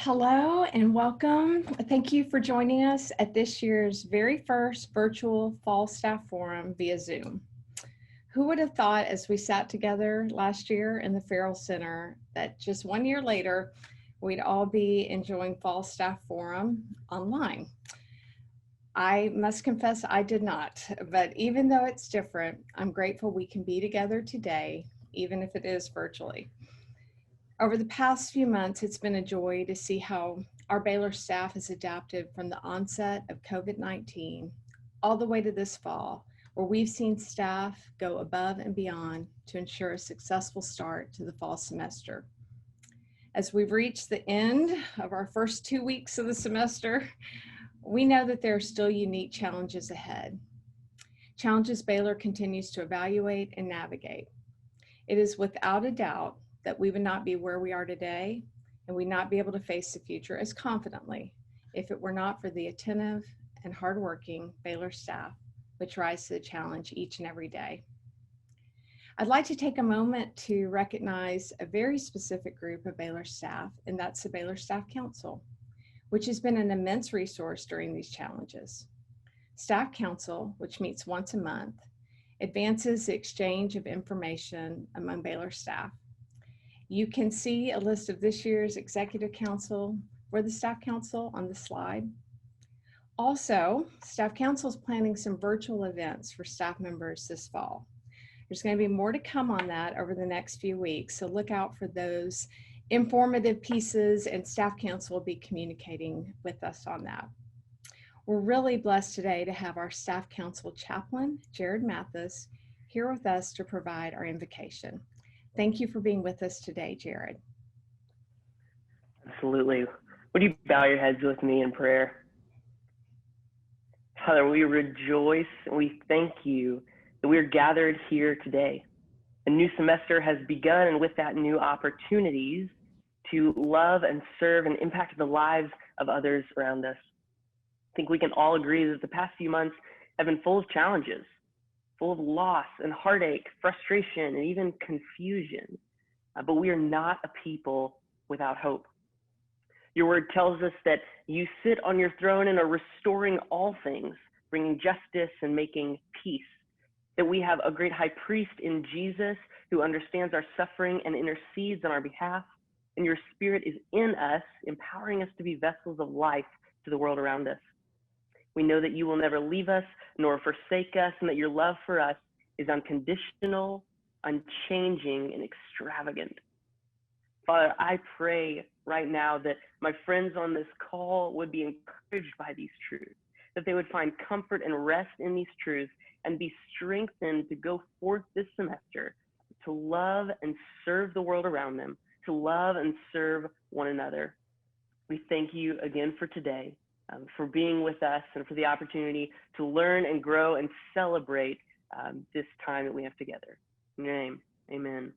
Hello and welcome. Thank you for joining us at this year's very first virtual Fall Staff Forum via Zoom. Who would have thought as we sat together last year in the Farrell Center that just 1 year later, we'd all be enjoying Fall Staff Forum online. I must confess I did not, but even though it's different, I'm grateful we can be together today, even if it is virtually. Over the past few months, it's been a joy to see how our Baylor staff has adapted from the onset of COVID-19 all the way to this fall, where we've seen staff go above and beyond to ensure a successful start to the fall semester. As we've reached the end of our first 2 weeks of the semester, we know that there are still unique challenges ahead. Challenges Baylor continues to evaluate and navigate. It is without a doubt that we would not be where we are today and we'd not be able to face the future as confidently if it were not for the attentive and hardworking Baylor staff, which rise to the challenge each and every day. I'd like to take a moment to recognize a very specific group of Baylor staff, and that's the Baylor Staff Council, which has been an immense resource during these challenges. Staff Council, which meets once a month, advances the exchange of information among Baylor staff. You can see a list of this year's Executive Council for the Staff Council on the slide. Also, Staff Council is planning some virtual events for staff members this fall. There's going to be more to come on that over the next few weeks, so look out for those informative pieces, and Staff Council will be communicating with us on that. We're really blessed today to have our Staff Council chaplain, Jared Mathis, here with us to provide our invocation. Thank you for being with us today, Jared. Absolutely. Would you bow your heads with me in prayer? Father, we rejoice and we thank you that we are gathered here today. A new semester has begun, and with that, new opportunities to love and serve and impact the lives of others around us. I think we can all agree that the past few months have been full of challenges, full of loss and heartache, frustration, and even confusion. But we are not a people without hope. Your word tells us that you sit on your throne and are restoring all things, bringing justice and making peace. That we have a great high priest in Jesus who understands our suffering and intercedes on our behalf. And your spirit is in us, empowering us to be vessels of life to the world around us. We know that you will never leave us nor forsake us, and that your love for us is unconditional, unchanging, and extravagant. Father, I pray right now that my friends on this call would be encouraged by these truths, that they would find comfort and rest in these truths and be strengthened to go forth this semester to love and serve the world around them, to love and serve one another. We thank you again for today. For being with us and for the opportunity to learn and grow and celebrate this time that we have together. In your name, amen.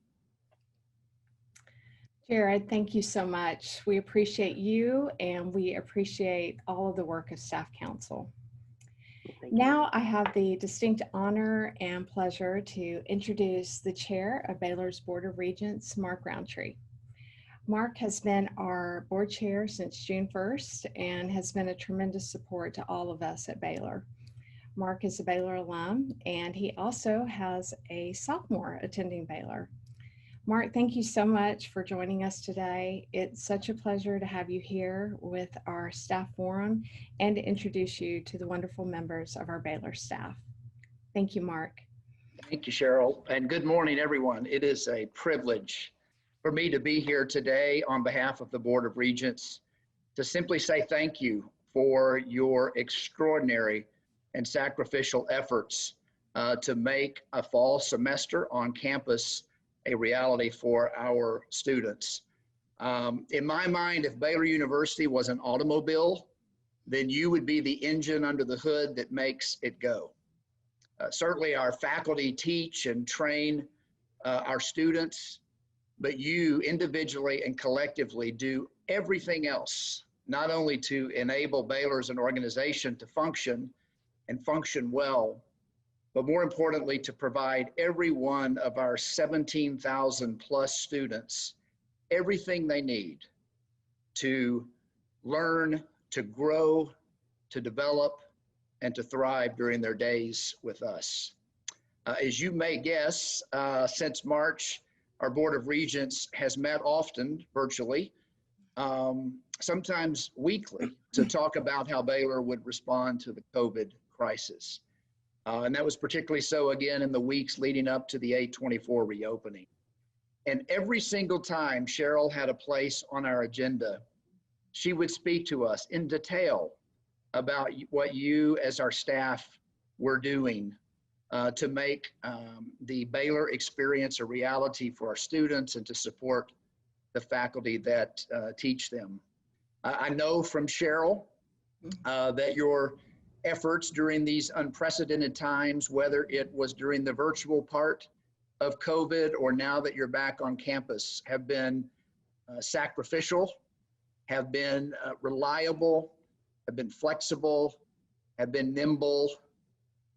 Jared, thank you so much. We appreciate you, and we appreciate all of the work of Staff Council. Now I have the distinct honor and pleasure to introduce the chair of Baylor's Board of Regents, Mark Roundtree. Mark has been our board chair since June 1st and has been a tremendous support to all of us at Baylor. Mark is a Baylor alum, and he also has a sophomore attending Baylor. Mark, thank you so much for joining us today. It's such a pleasure to have you here with our staff forum and to introduce you to the wonderful members of our Baylor staff. Thank you, Mark. Thank you, Cheryl, and good morning, everyone. It is a privilege for me to be here today on behalf of the Board of Regents to simply say thank you for your extraordinary and sacrificial efforts to make a fall semester on campus a reality for our students. In my mind, if Baylor University was an automobile, then you would be the engine under the hood that makes it go. Certainly our faculty teach and train our students, but you individually and collectively do everything else, not only to enable Baylor as an organization to function and function well, but more importantly, to provide every one of our 17,000 plus students everything they need to learn, to grow, to develop, and to thrive during their days with us. As you may guess, since March, our Board of Regents has met often virtually, sometimes weekly, to talk about how Baylor would respond to the COVID crisis. And that was particularly so again in the weeks leading up to the 8/24 reopening. And every single time Cheryl had a place on our agenda, she would speak to us in detail about what you as our staff were doing to make the Baylor experience a reality for our students and to support the faculty that teach them. I know from Cheryl that your efforts during these unprecedented times, whether it was during the virtual part of COVID or now that you're back on campus, have been sacrificial, have been reliable, have been flexible, have been nimble,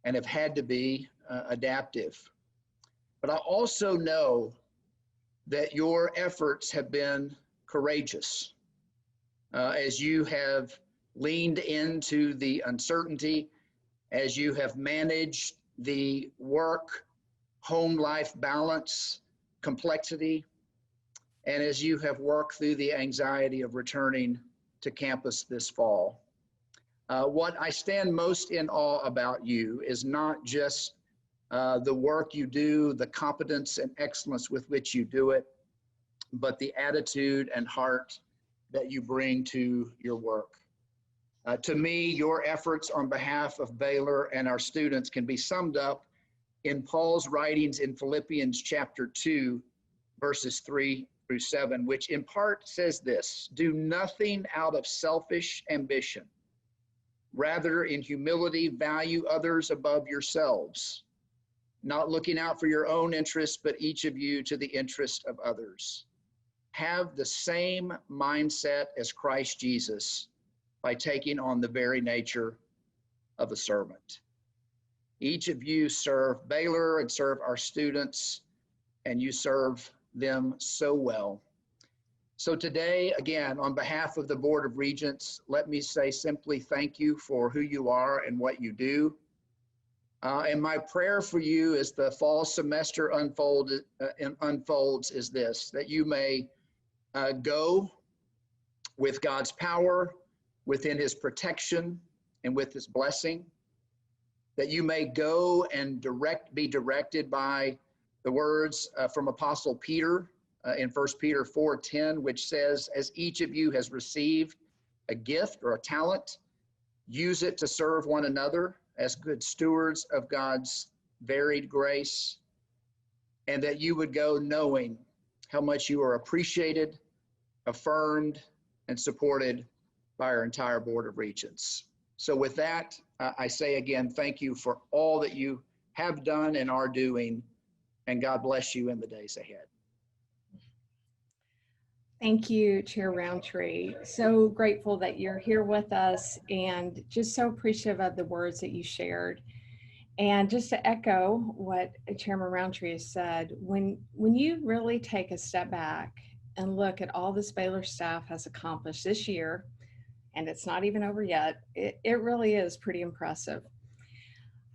and have had to be adaptive. But I also know that your efforts have been courageous as you have leaned into the uncertainty, as you have managed the work-home life balance complexity, and as you have worked through the anxiety of returning to campus this fall. What I stand most in awe about you is not just the work you do, the competence and excellence with which you do it, but the attitude and heart that you bring to your work. To me, your efforts on behalf of Baylor and our students can be summed up in Paul's writings in Philippians chapter 2, verses 3-7, which in part says this: do nothing out of selfish ambition. Rather, in humility, value others above yourselves, not looking out for your own interests, but each of you to the interest of others. Have the same mindset as Christ Jesus by taking on the very nature of a servant. Each of you serve Baylor and serve our students, and you serve them so well. So today, again, on behalf of the Board of Regents, let me say simply thank you for who you are and what you do. And my prayer for you as the fall semester unfolds is this: that you may go with God's power, within his protection, and with his blessing, that you may go and be directed by the words from Apostle Peter in 1 Peter 4:10, which says, as each of you has received a gift or a talent, use it to serve one another as good stewards of God's varied grace, and that you would go knowing how much you are appreciated, affirmed, and supported by our entire Board of Regents. So with that, I say again, thank you for all that you have done and are doing, and God bless you in the days ahead. Thank you, Chair Roundtree. So grateful that you're here with us and just so appreciative of the words that you shared. And just to echo what Chairman Roundtree has said, when you really take a step back and look at all this Baylor staff has accomplished this year, and it's not even over yet, it really is pretty impressive.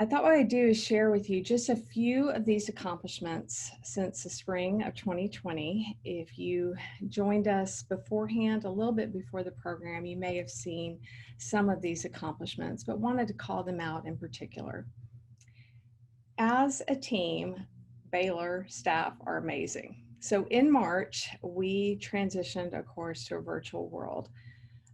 I thought what I'd do is share with you just a few of these accomplishments since the spring of 2020. If you joined us beforehand, a little bit before the program, you may have seen some of these accomplishments, but wanted to call them out in particular. As a team, Baylor staff are amazing. So in March, we transitioned, of course, to a virtual world.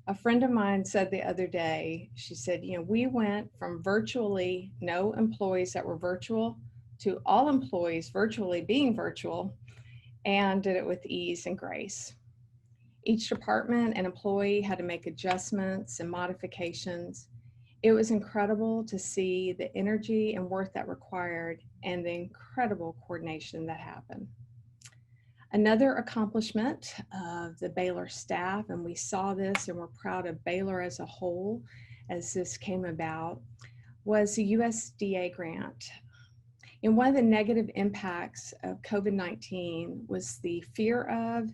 A friend of mine said the other day, she said, we went from virtually no employees that were virtual to all employees virtually being virtual, and did it with ease and grace. Each department and employee had to make adjustments and modifications. It was incredible to see the energy and work that required and the incredible coordination that happened. Another accomplishment of the Baylor staff, and we saw this and we're proud of Baylor as a whole as this came about, was the USDA grant. And one of the negative impacts of COVID-19 was the fear of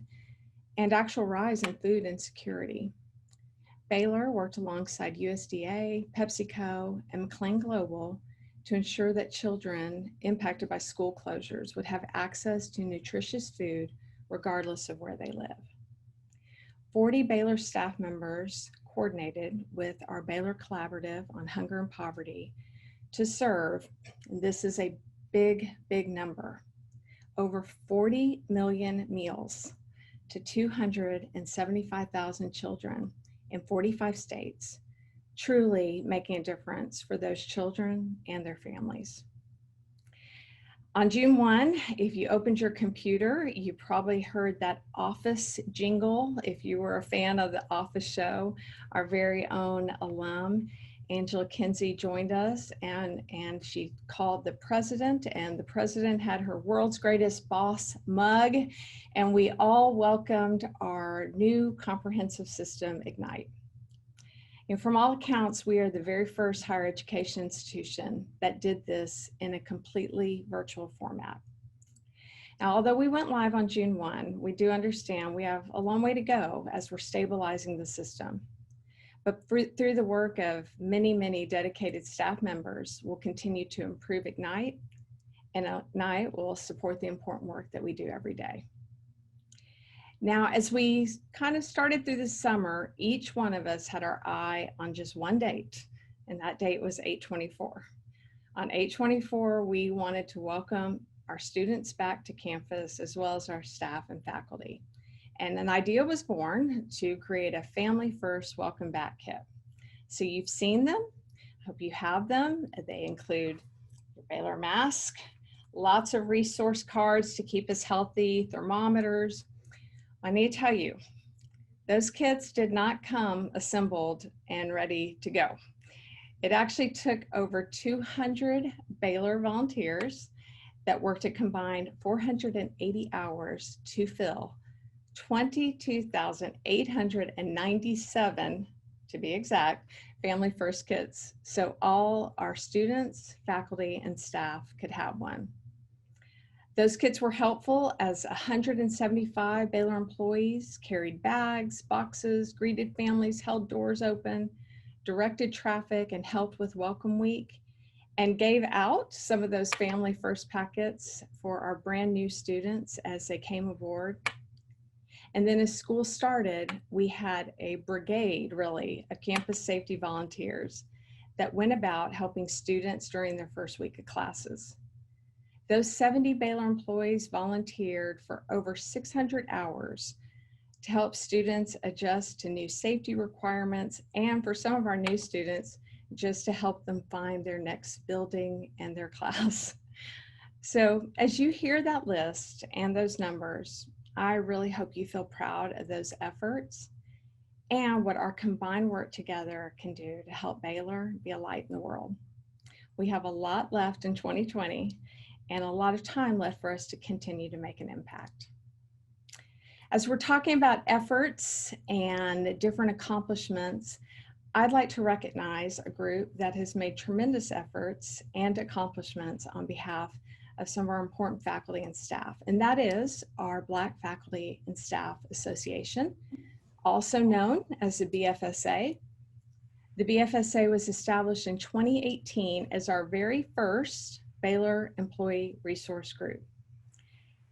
and actual rise in food insecurity. Baylor worked alongside USDA, PepsiCo, and McLean Global to ensure that children impacted by school closures would have access to nutritious food regardless of where they live. 40 Baylor staff members coordinated with our Baylor Collaborative on Hunger and Poverty to serve, and this is a big, big number, over 40 million meals to 275,000 children in 45 states, truly making a difference for those children and their families. On June 1, if you opened your computer, you probably heard that Office jingle. If you were a fan of the Office show, our very own alum, Angela Kinsey, joined us, and she called the president, and the president had her world's greatest boss mug, and we all welcomed our new comprehensive system, Ignite. And from all accounts, we are the very first higher education institution that did this in a completely virtual format. Now, although we went live on June 1, we do understand we have a long way to go as we're stabilizing the system. But through the work of many, many dedicated staff members, we'll continue to improve Ignite, and Ignite will support the important work that we do every day. Now, as we kind of started through the summer, each one of us had our eye on just one date, and that date was 8/24. On 8/24, we wanted to welcome our students back to campus, as well as our staff and faculty. And an idea was born to create a Family First Welcome Back Kit. So you've seen them, I hope you have them. They include your Baylor mask, lots of resource cards to keep us healthy, thermometers. I need to tell you, those kits did not come assembled and ready to go. It actually took over 200 Baylor volunteers that worked a combined 480 hours to fill 22,897, to be exact, Family First kits, so all our students, faculty, and staff could have one. Those kits were helpful as 175 Baylor employees carried bags, boxes, greeted families, held doors open, directed traffic, and helped with Welcome Week, and gave out some of those Family First packets for our brand new students as they came aboard. And then as school started, we had a brigade, really, of campus safety volunteers that went about helping students during their first week of classes. Those 70 Baylor employees volunteered for over 600 hours to help students adjust to new safety requirements, and for some of our new students, just to help them find their next building and their class. So as you hear that list and those numbers, I really hope you feel proud of those efforts and what our combined work together can do to help Baylor be a light in the world. We have a lot left in 2020 and a lot of time left for us to continue to make an impact. As we're talking about efforts and different accomplishments, I'd like to recognize a group that has made tremendous efforts and accomplishments on behalf of some of our important faculty and staff, and that is our Black Faculty and Staff Association, also known as the BFSA. The BFSA was established in 2018 as our very first Baylor Employee Resource Group.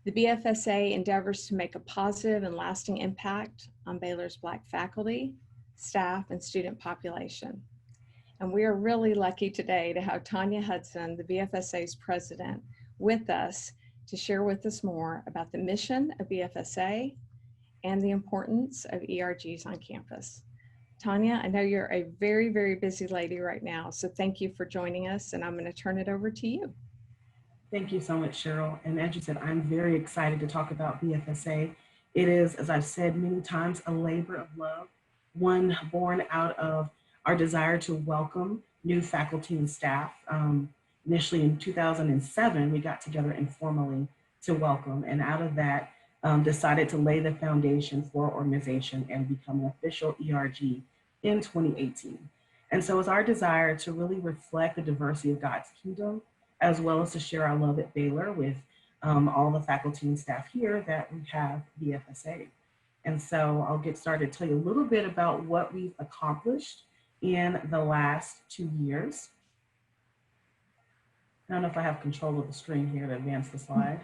The BFSA endeavors to make a positive and lasting impact on Baylor's Black faculty, staff, and student population. And we are really lucky today to have Tanya Hudson, the BFSA's president, with us to share with us more about the mission of BFSA and the importance of ERGs on campus. Tanya, I know you're a very, very busy lady right now, so thank you for joining us, and I'm going to turn it over to you. Thank you so much, Cheryl. And as you said, I'm very excited to talk about BFSA. It is, as I've said many times, a labor of love, one born out of our desire to welcome new faculty and staff. Initially in 2007, we got together informally to welcome, and out of that, decided to lay the foundation for our organization and become an official ERG in 2018. And so it's our desire to really reflect the diversity of God's kingdom, as well as to share our love at Baylor with all the faculty and staff here that we have BFSA. And so I'll get started to tell you a little bit about what we've accomplished in the last 2 years. I don't know if I have control of the screen here to advance the slide.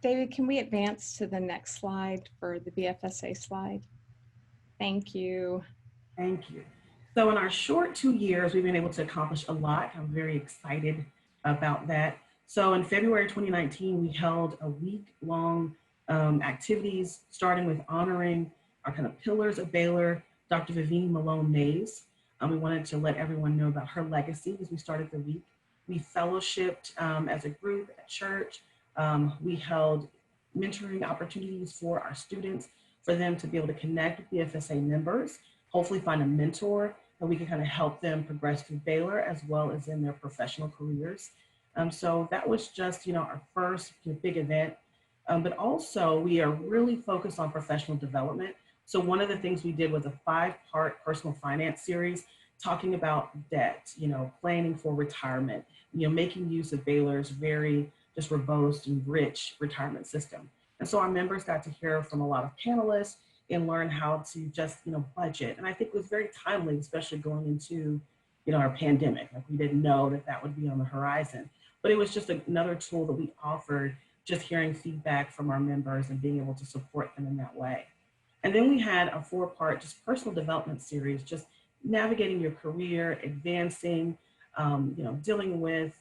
David, can we advance to the next slide for the BFSA slide? Thank you. Thank you. So in our short 2 years, we've been able to accomplish a lot. I'm very excited about that. So in February 2019, we held a week-long activities, starting with honoring our kind of pillars of Baylor, Dr. Vivine Malone Mays. We wanted to let everyone know about her legacy as we started the week. We fellowshipped as a group at church. We held mentoring opportunities for our students, for them to be able to connect with BFSA members, hopefully find a mentor that we can kind of help them progress through Baylor as well as in their professional careers. So that was just, our first big event. But also we are really focused on professional development. So one of the things we did was a 5-part personal finance series talking about debt, planning for retirement, making use of Baylor's very just robust and rich retirement system. And so our members got to hear from a lot of panelists and learn how to just, budget. And I think it was very timely, especially going into, our pandemic. Like, we didn't know that that would be on the horizon, but it was just another tool that we offered, just hearing feedback from our members and being able to support them in that way. And then we had a 4-part just personal development series, just navigating your career, advancing, dealing with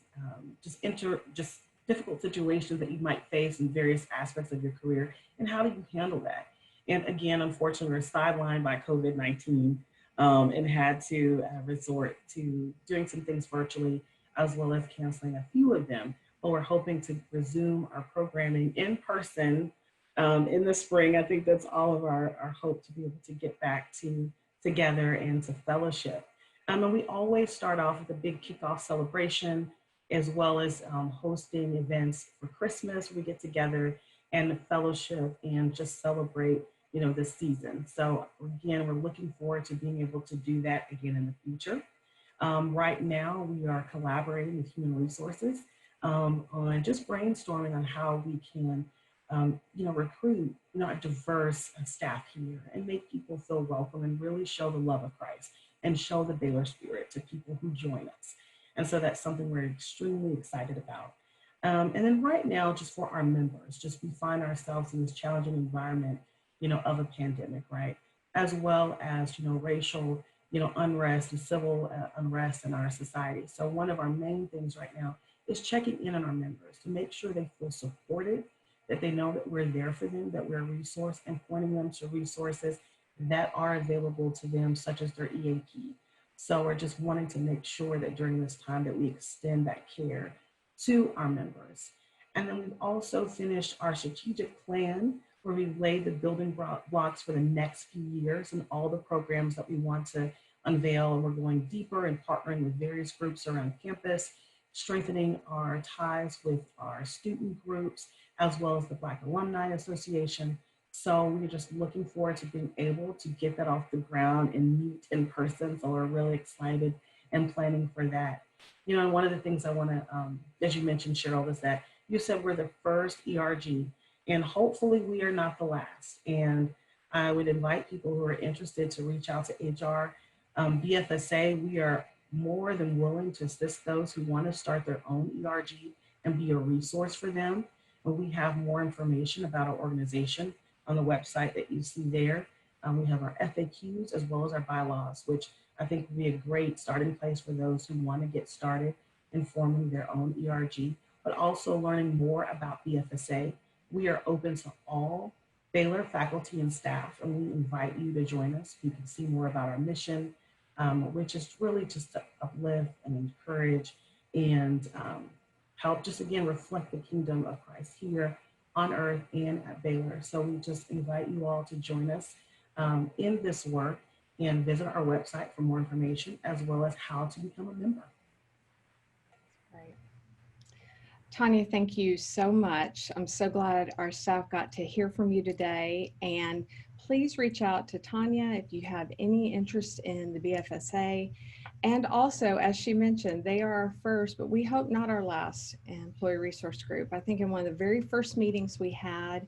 just difficult situations that you might face in various aspects of your career, and how do you handle that? And again, unfortunately, we were sidelined by COVID-19 and had to resort to doing some things virtually, as well as canceling a few of them. But we're hoping to resume our programming in person in the spring. I think that's all of our hope, to be able to get back together and to fellowship. And we always start off with a big kickoff celebration, as well as hosting events for Christmas. We get together and fellowship and just celebrate, this season. So again, we're looking forward to being able to do that again in the future. Right now, we are collaborating with Human Resources on just brainstorming on how we can, recruit, a diverse staff here and make people feel welcome and really show the love of Christ and show the Baylor spirit to people who join us. And so that's something we're extremely excited about. And then right now, just for our members, just we find ourselves in this challenging environment, of a pandemic, right? As well as, racial, unrest and civil unrest in our society. So one of our main things right now is checking in on our members to make sure they feel supported, that they know that we're there for them, that we're a resource, and pointing them to resources that are available to them, such as their EAP. So we're just wanting to make sure that during this time that we extend that care to our members. And then we've also finished our strategic plan, where we've laid the building blocks for the next few years and all the programs that we want to unveil. And we're going deeper and partnering with various groups around campus, strengthening our ties with our student groups, as well as the Black Alumni Association. So we're just looking forward to being able to get that off the ground and meet in person. So we're really excited and planning for that. And one of the things I want to, as you mentioned, Cheryl, is that you said we're the first ERG, and hopefully we are not the last. And I would invite people who are interested to reach out to HR. BFSA, we are more than willing to assist those who want to start their own ERG and be a resource for them. But we have more information about our organization on the website that you see there. We have our FAQs as well as our bylaws, which I think would be a great starting place for those who want to get started in forming their own ERG, but also learning more about BFSA. We are open to all Baylor faculty and staff, and we invite you to join us. You can see more about our mission, which is really just to uplift and encourage and help just, again, reflect the kingdom of Christ here on earth and at Baylor. So we just invite you all to join us in this work and visit our website for more information, as well as how to become a member. Right. Tanya, thank you so much. I'm so glad our staff got to hear from you today. And please reach out to Tanya if you have any interest in the BFSA. And also, as she mentioned, they are our first, but we hope not our last employee resource group. I think in one of the very first meetings we had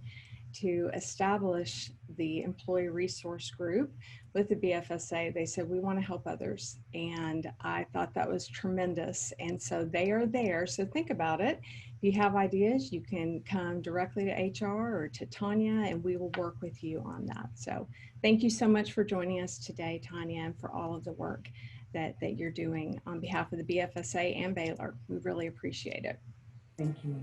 to establish the employee resource group with the BFSA, they said, we want to help others. And I thought that was tremendous. And so they are there. So think about it. If you have ideas, you can come directly to HR or to Tanya, and we will work with you on that. So thank you so much for joining us today, Tanya, and for all of the work that you're doing on behalf of the BFSA and Baylor. We really appreciate it. Thank you.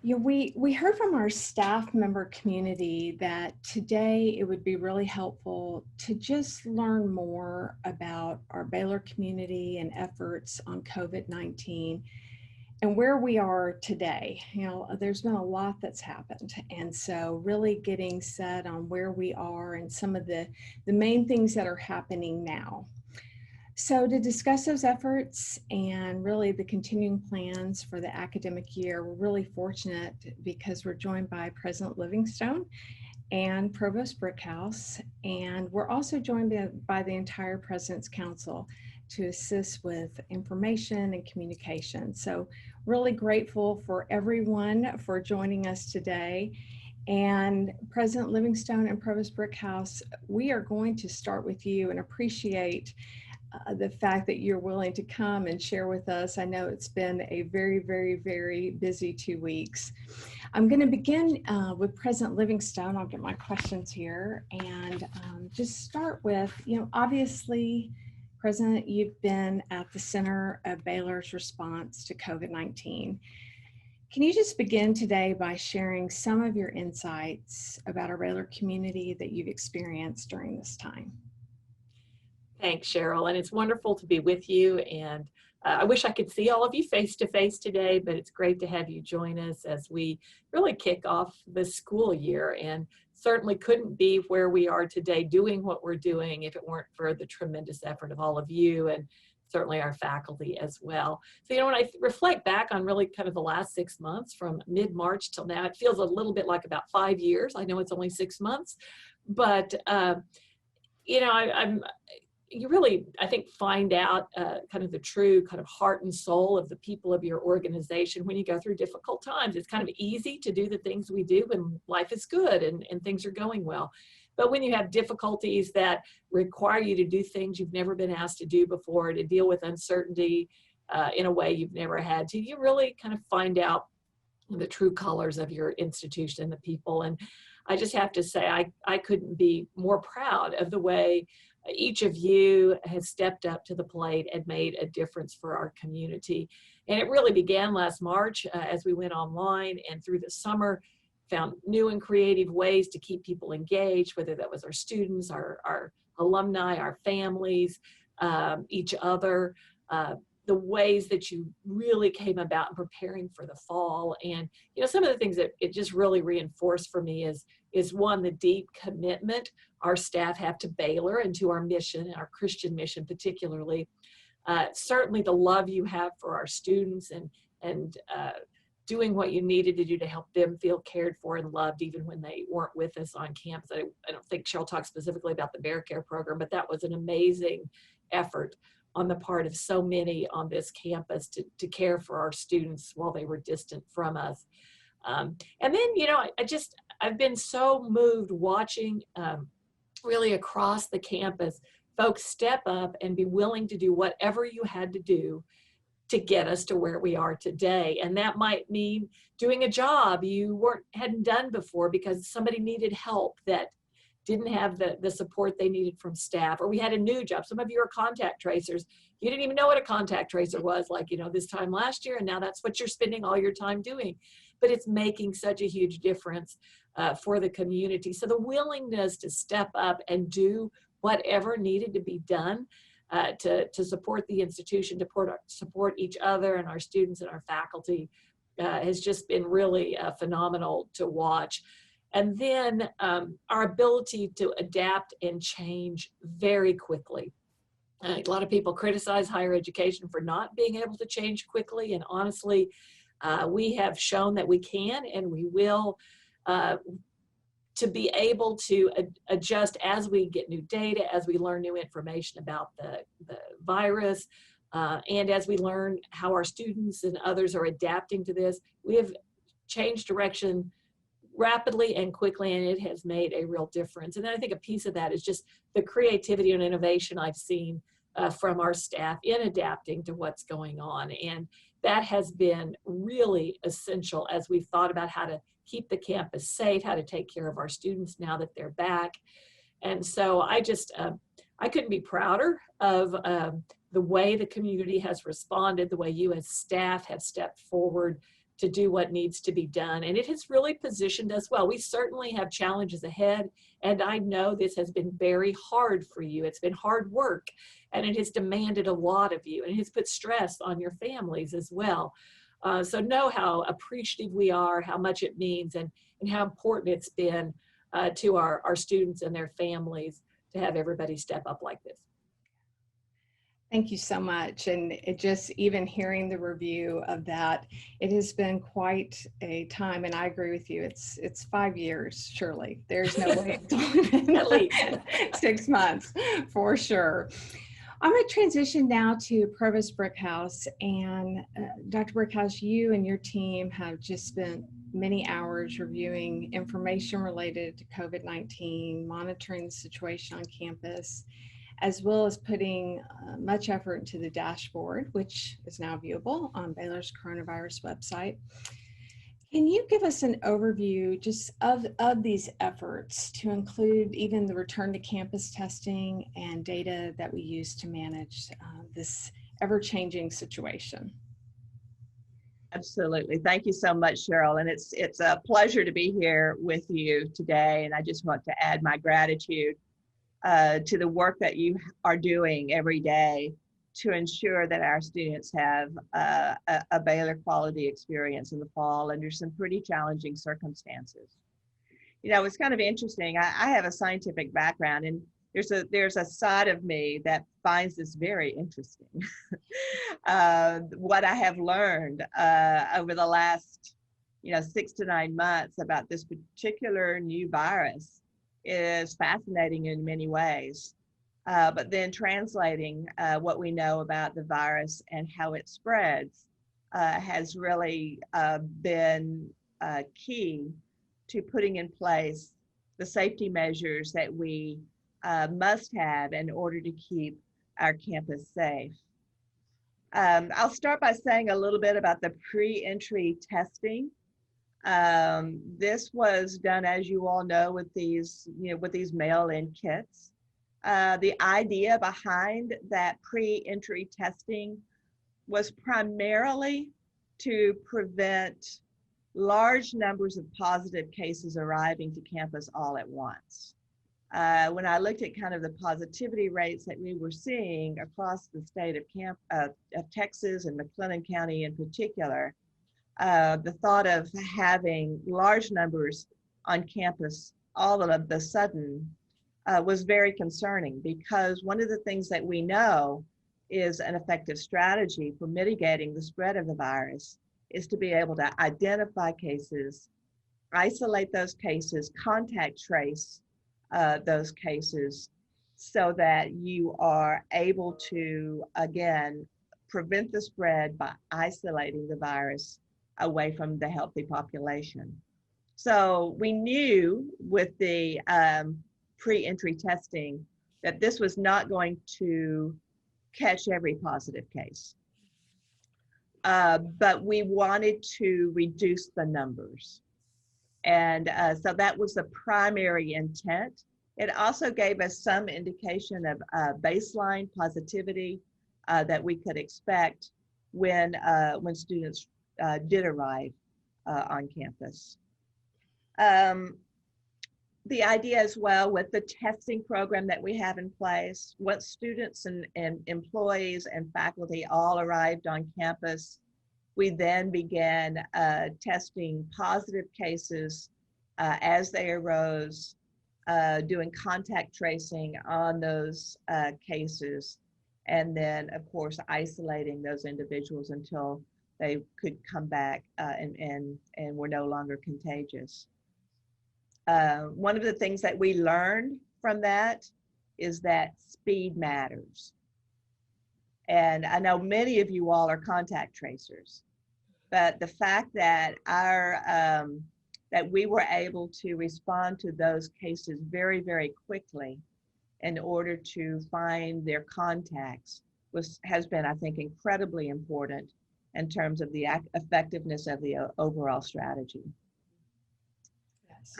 Yeah, we heard from our staff member community that today it would be really helpful to just learn more about our Baylor community and efforts on COVID-19 and where we are today. You know, there's been a lot that's happened. And so really getting set on where we are and some of the main things that are happening now. So to discuss those efforts and really the continuing plans for the academic year, we're really fortunate because we're joined by President Livingstone and Provost Brickhouse. And we're also joined by the entire President's Council to assist with information and communication. So really grateful for everyone for joining us today. And President Livingstone and Provost Brickhouse, we are going to start with you and appreciate the fact that you're willing to come and share with us. I know it's been a very, very, very busy 2 weeks. I'm going to begin with President Livingstone. I'll get my questions here and just start with, you know, obviously, President, you've been at the center of Baylor's response to COVID-19. Can you just begin today by sharing some of your insights about our Baylor community that you've experienced during this time? Thanks, Cheryl, and it's wonderful to be with you. And I wish I could see all of you face to face today, but it's great to have you join us as we really kick off the school year, and certainly couldn't be where we are today doing what we're doing if it weren't for the tremendous effort of all of you and certainly our faculty as well. So, you know, when I reflect back on really kind of the last 6 months from mid-March till now, it feels a little bit like about 5 years. I know it's only 6 months, but, you know, you really, I think, find out kind of the true kind of heart and soul of the people of your organization when you go through difficult times. It's kind of easy to do the things we do when life is good and things are going well. But when you have difficulties that require you to do things you've never been asked to do before, to deal with uncertainty in a way you've never had to, you really kind of find out the true colors of your institution and the people. And I just have to say, I couldn't be more proud of the way each of you has stepped up to the plate and made a difference for our community. And it really began last March as we went online, and through the summer found new and creative ways to keep people engaged, whether that was our students, our alumni, our families, each other, the ways that you really came about in preparing for the fall. And, you know, some of the things that it just really reinforced for me is one, the deep commitment our staff have to Baylor and to our mission, and our Christian mission particularly. Certainly the love you have for our students and doing what you needed to do to help them feel cared for and loved even when they weren't with us on campus. I don't think Cheryl talked specifically about the Bear Care program, but that was an amazing effort on the part of so many on this campus to care for our students while they were distant from us. And then, you know, I've been so moved watching really across the campus, folks step up and be willing to do whatever you had to do to get us to where we are today. And that might mean doing a job you hadn't done before because somebody needed help that didn't have the support they needed from staff, or we had a new job. Some of you are contact tracers. You didn't even know what a contact tracer was, like, you know, this time last year, and now that's what you're spending all your time doing. But it's making such a huge difference for the community. So the willingness to step up and do whatever needed to be done to support the institution, to support each other and our students and our faculty has just been really phenomenal to watch. And then our ability to adapt and change very quickly. A lot of people criticize higher education for not being able to change quickly, and honestly, we have shown that we can and we will to be able to adjust as we get new data, as we learn new information about the virus, and as we learn how our students and others are adapting to this. We have changed direction rapidly and quickly, and it has made a real difference. And then I think a piece of that is just the creativity and innovation I've seen from our staff in adapting to what's going on. And that has been really essential as we've thought about how to keep the campus safe, how to take care of our students now that they're back. And so I just, I couldn't be prouder of the way the community has responded, the way you as staff have stepped forward to do what needs to be done. And it has really positioned us well. We certainly have challenges ahead, and I know this has been very hard for you. It's been hard work, and it has demanded a lot of you, and it has put stress on your families as well. So know how appreciative we are, how much it means, and how important it's been to our students and their families to have everybody step up like this. Thank you so much. And it just, even hearing the review of that, it has been quite a time. And I agree with you. It's 5 years, surely. There's no way it's only been At least 6 months for sure. I'm going to transition now to Provost Brickhouse. And Dr. Brickhouse, you and your team have just spent many hours reviewing information related to COVID-19, monitoring the situation on campus, as well as putting much effort into the dashboard, which is now viewable on Baylor's coronavirus website. Can you give us an overview just of these efforts to include even the return to campus testing and data that we use to manage this ever-changing situation? Absolutely. Thank you so much, Cheryl. And it's a pleasure to be here with you today. And I just want to add my gratitude to the work that you are doing every day to ensure that our students have a Baylor quality experience in the fall under some pretty challenging circumstances. You know, it's kind of interesting. I have a scientific background, and there's a side of me that finds this very interesting. What I have learned over the last 6 to 9 months about this particular new virus is fascinating in many ways, but then translating what we know about the virus and how it spreads has really been key to putting in place the safety measures that we must have in order to keep our campus safe. I'll start by saying a little bit about the pre-entry testing. This was done, as you all know, with these mail-in kits. The idea behind that pre-entry testing was primarily to prevent large numbers of positive cases arriving to campus all at once. When I looked at kind of the positivity rates that we were seeing across the state of Texas and McLennan County in particular, the thought of having large numbers on campus all of a sudden was very concerning, because one of the things that we know is an effective strategy for mitigating the spread of the virus is to be able to identify cases, isolate those cases, contact trace those cases, so that you are able to, again, prevent the spread by isolating the virus away from the healthy population. So we knew with the pre-entry testing that this was not going to catch every positive case. But we wanted to reduce the numbers. And so that was the primary intent. It also gave us some indication of baseline positivity that we could expect when students did arrive on campus. The idea as well with the testing program that we have in place, once students and employees and faculty all arrived on campus, we then began testing positive cases as they arose, doing contact tracing on those cases, and then of course isolating those individuals until they could come back and were no longer contagious. one of the things that we learned from that is that speed matters. And I know many of you all are contact tracers, but the fact that that we were able to respond to those cases very, very quickly in order to find their contacts has been, I think, incredibly important in terms of the effectiveness of the overall strategy. Yes.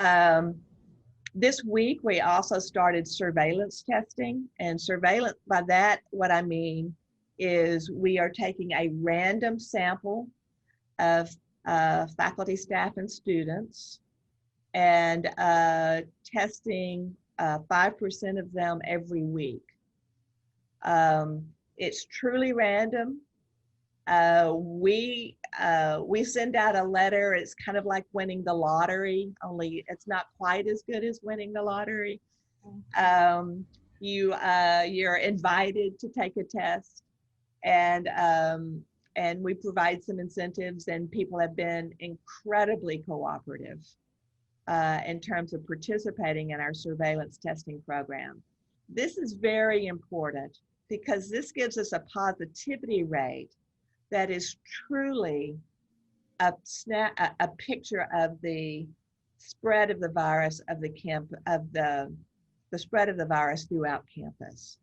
This week, we also started surveillance testing, and surveillance, by that, what I mean is we are taking a random sample of faculty, staff, and students and testing 5% of them every week. It's truly random. We send out a letter. It's kind of like winning the lottery, only it's not quite as good as winning the lottery. You're invited to take a test, and we provide some incentives, and people have been incredibly cooperative in terms of participating in our surveillance testing program. This is very important because this gives us a positivity rate that is truly a picture of the spread of the virus the spread of the virus throughout campus.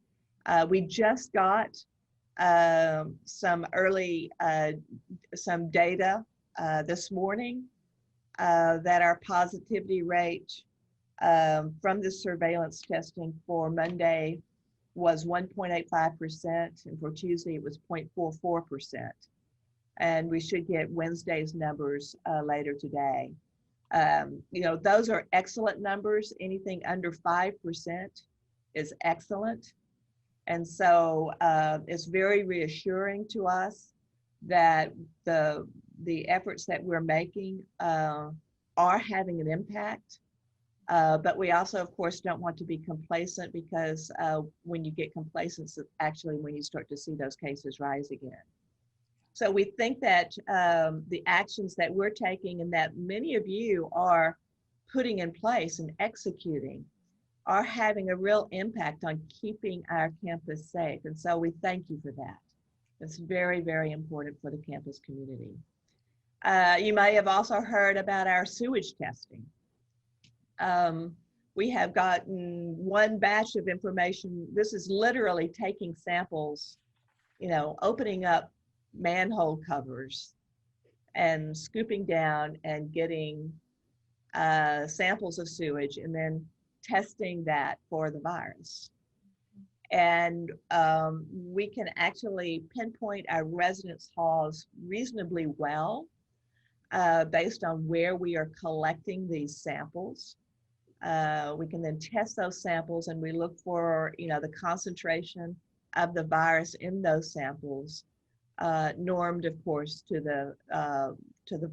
We just got some early some data this morning that our positivity rate from the surveillance testing for Monday was 1.85%, and for Tuesday it was 0.44%. And we should get Wednesday's numbers later today. Those are excellent numbers. Anything under 5% is excellent. And so it's very reassuring to us that the efforts that we're making are having an impact. But we also, of course, don't want to be complacent, because when you get complacent, it's actually when you start to see those cases rise again. So we think that the actions that we're taking and that many of you are putting in place and executing are having a real impact on keeping our campus safe. And so we thank you for that. It's very, very important for the campus community. You may have also heard about our sewage testing. We have gotten one batch of information. This is literally taking samples, opening up manhole covers and scooping down and getting samples of sewage and then testing that for the virus. And we can actually pinpoint our residence halls reasonably well based on where we are collecting these samples. We can then test those samples, and we look for, the concentration of the virus in those samples, normed, of course, to the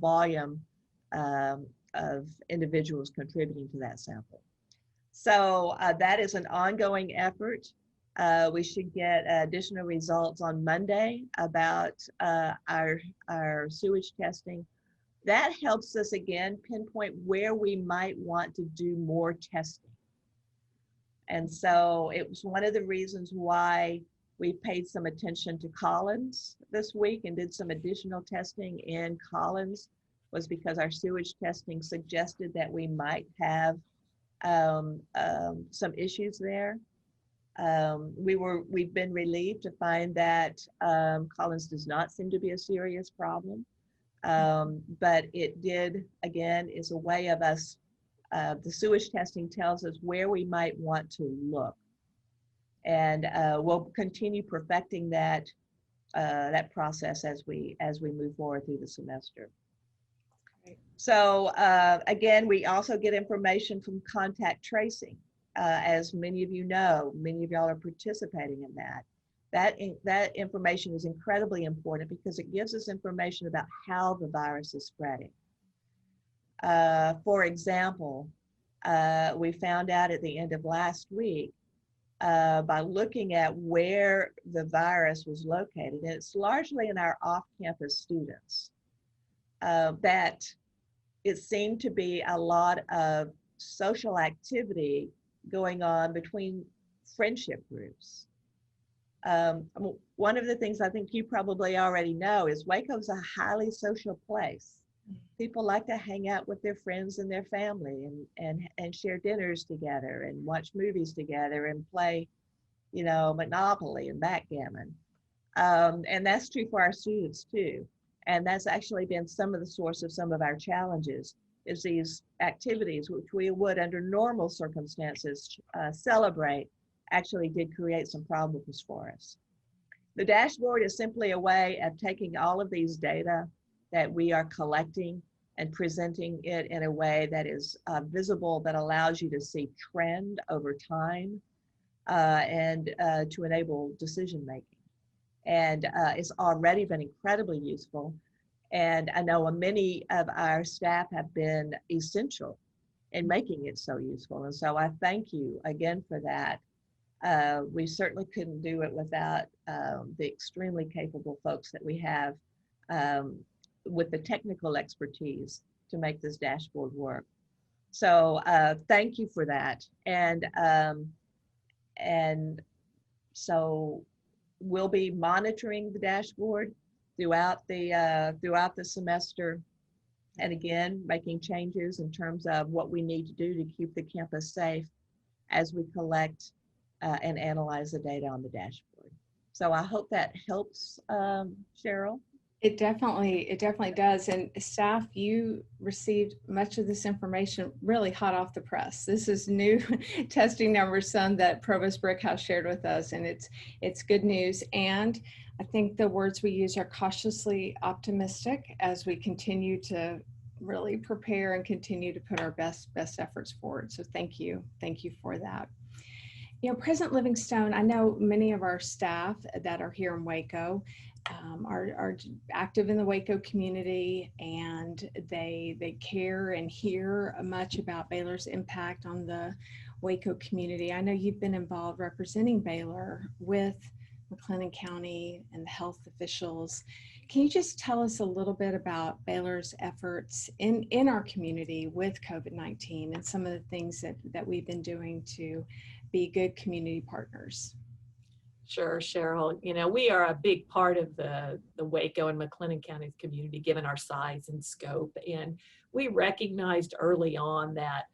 volume of individuals contributing to that sample. So that is an ongoing effort. We should get additional results on Monday about our sewage testing. That helps us, again, pinpoint where we might want to do more testing. And so it was one of the reasons why we paid some attention to Collins this week and did some additional testing in Collins, was because our sewage testing suggested that we might have some issues there. We've been relieved to find that Collins does not seem to be a serious problem. But it did, again, is a way of us, the sewage testing tells us where we might want to look. And we'll continue perfecting that process as we move forward through the semester. Great. So again, we also get information from contact tracing. As many of you know, many of y'all are participating in that. That information is incredibly important because it gives us information about how the virus is spreading. For example, we found out at the end of last week by looking at where the virus was located, and it's largely in our off-campus students, that it seemed to be a lot of social activity going on between friendship groups. One of the things I think you probably already know is Waco's a highly social place. People like to hang out with their friends and their family and share dinners together and watch movies together and play, you know, Monopoly and backgammon. And that's true for our students too. And that's actually been some of the source of some of our challenges, is these activities, which we would under normal circumstances celebrate, actually did create some problems for us. The dashboard is simply a way of taking all of these data that we are collecting and presenting it in a way that is visible, that allows you to see trend over time and to enable decision making. And it's already been incredibly useful. And I know many of our staff have been essential in making it so useful. And so I thank you again for that. We certainly couldn't do it without the extremely capable folks that we have with the technical expertise to make this dashboard work. So thank you for that. And so we'll be monitoring the dashboard throughout the semester, and again making changes in terms of what we need to do to keep the campus safe as we collect and analyze the data on the dashboard. So I hope that helps, Cheryl. It definitely does. And staff, you received much of this information really hot off the press. This is new testing numbers, some that Provost Brickhouse shared with us, and it's good news. And I think the words we use are cautiously optimistic as we continue to really prepare and continue to put our best efforts forward. So thank you for that. You know, President Livingstone, I know many of our staff that are here in Waco are active in the Waco community, and they care and hear much about Baylor's impact on the Waco community. I know you've been involved representing Baylor with McLennan County and the health officials. Can you just tell us a little bit about Baylor's efforts in our community with COVID-19 and some of the things that we've been doing to be good community partners? Sure, Cheryl. You know, we are a big part of the Waco and McLennan County community, given our size and scope. And we recognized early on that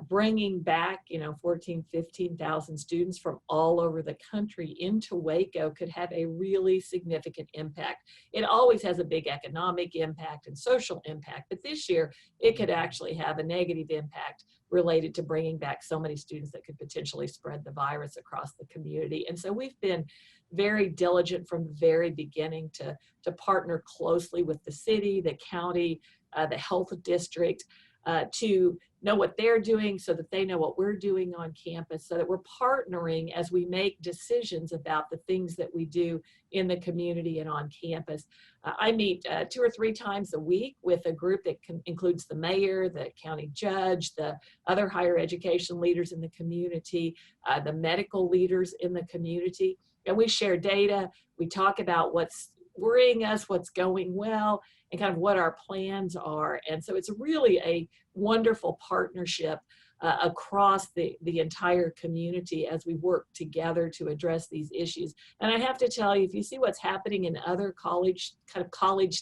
bringing back, 14, 15,000 students from all over the country into Waco could have a really significant impact. It always has a big economic impact and social impact, but this year it could actually have a negative impact related to bringing back so many students that could potentially spread the virus across the community. And so we've been very diligent from the very beginning to partner closely with the city, the county, the health district, to know what they're doing so that they know what we're doing on campus, so that we're partnering as we make decisions about the things that we do in the community and on campus. I meet 2 or 3 times a week with a group that includes the mayor, the county judge, the other higher education leaders in the community, the medical leaders in the community, and we share data. We talk about what's worrying us, what's going well, and kind of what our plans are. And so it's really a wonderful partnership across the entire community as we work together to address these issues. And I have to tell you, if you see what's happening in other college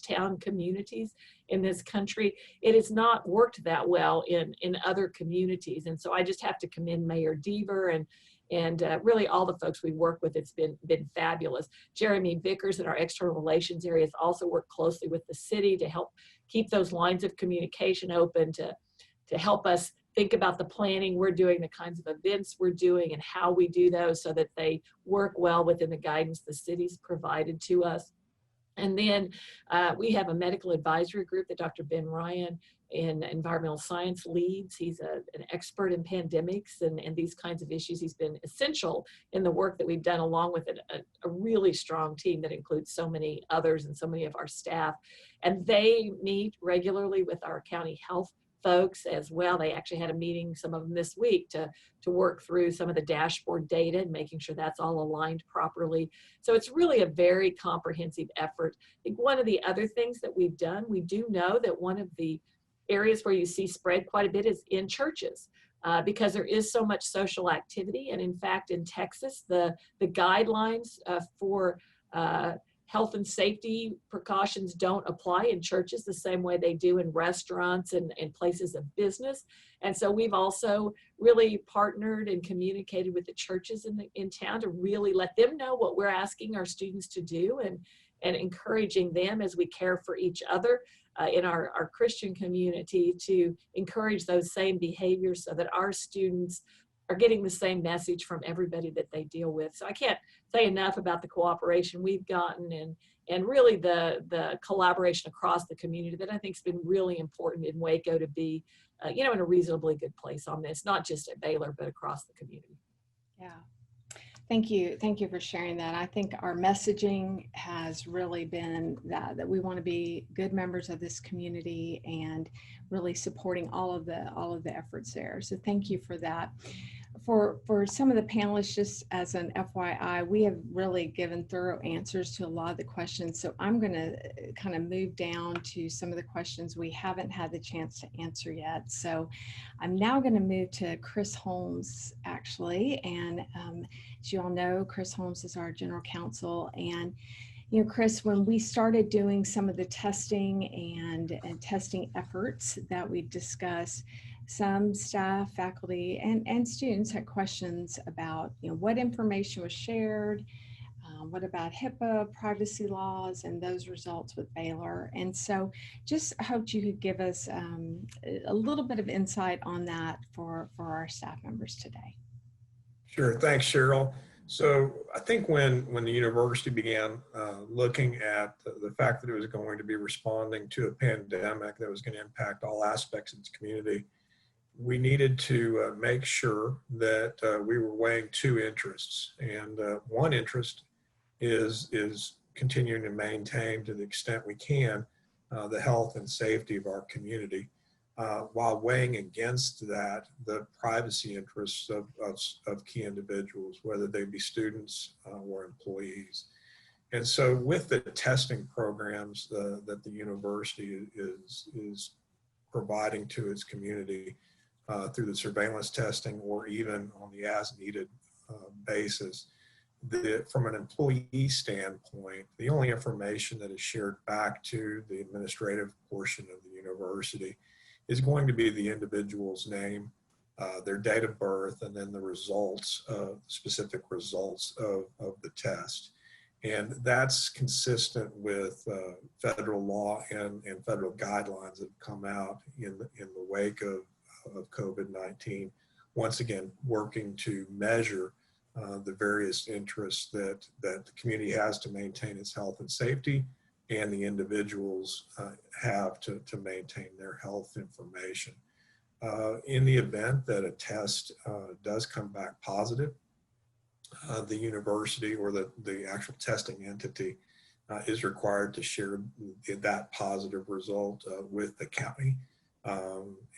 town communities in this country, it has not worked that well in other communities. And so I just have to commend Mayor Deaver and really all the folks we work with. It's been fabulous. Jeremy Vickers in our external relations area has also worked closely with the city to help keep those lines of communication open, to help us think about the planning we're doing, the kinds of events we're doing, and how we do those so that they work well within the guidance the city's provided to us. And then we have a medical advisory group that Dr. Ben Ryan in environmental science leads. He's an expert in pandemics and these kinds of issues. He's been essential in the work that we've done, along with a really strong team that includes so many others and so many of our staff. And they meet regularly with our county health folks as well. They actually had a meeting, some of them this week, to work through some of the dashboard data and making sure that's all aligned properly. So it's really a very comprehensive effort. I think one of the other things that we've done, we do know that one of the areas where you see spread quite a bit is in churches. because there is so much social activity. And in fact, in Texas, the guidelines for health and safety precautions don't apply in churches the same way they do in restaurants and places of business. And so we've also really partnered and communicated with the churches in town to really let them know what we're asking our students to do, and encouraging them as we care for each other in our Christian community to encourage those same behaviors so that our students are getting the same message from everybody that they deal with. So I can't say enough about the cooperation we've gotten and really the collaboration across the community that I think has been really important in Waco to be, in a reasonably good place on this, not just at Baylor, but across the community. Yeah. Thank you. Thank you for sharing that. I think our messaging has really been that we want to be good members of this community and really supporting all of the efforts there. So thank you for that. For some of the panelists, just as an FYI, we have really given thorough answers to a lot of the questions. So I'm going to kind of move down to some of the questions we haven't had the chance to answer yet. So I'm now going to move to Chris Holmes, actually. And as you all know, Chris Holmes is our general counsel. And Chris, when we started doing some of the testing and testing efforts that we discussed, some staff, faculty, and students had questions about, what information was shared, what about HIPAA, privacy laws, and those results with Baylor. And so just hoped you could give us a little bit of insight on that for our staff members today. Sure, thanks, Cheryl. So I think when the university began looking at the fact that it was going to be responding to a pandemic that was going to impact all aspects of its community, we needed to make sure that we were weighing two interests. And one interest is continuing to maintain, to the extent we can, the health and safety of our community, while weighing against that the privacy interests of key individuals, whether they be students or employees. And so with the testing programs that the university is providing to its community, through the surveillance testing or even on the as-needed basis, from an employee standpoint, the only information that is shared back to the administrative portion of the university is going to be the individual's name, their date of birth, and then the results, specific results of the test. And that's consistent with federal law and federal guidelines that have come out in the wake of COVID-19, once again, working to measure the various interests that the community has to maintain its health and safety, and the individuals have to maintain their health information. In the event that a test does come back positive, the university or the actual testing entity is required to share that positive result with the county.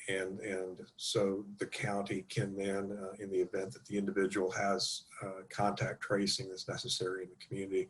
And so the county can then, in the event that the individual has contact tracing that's necessary in the community,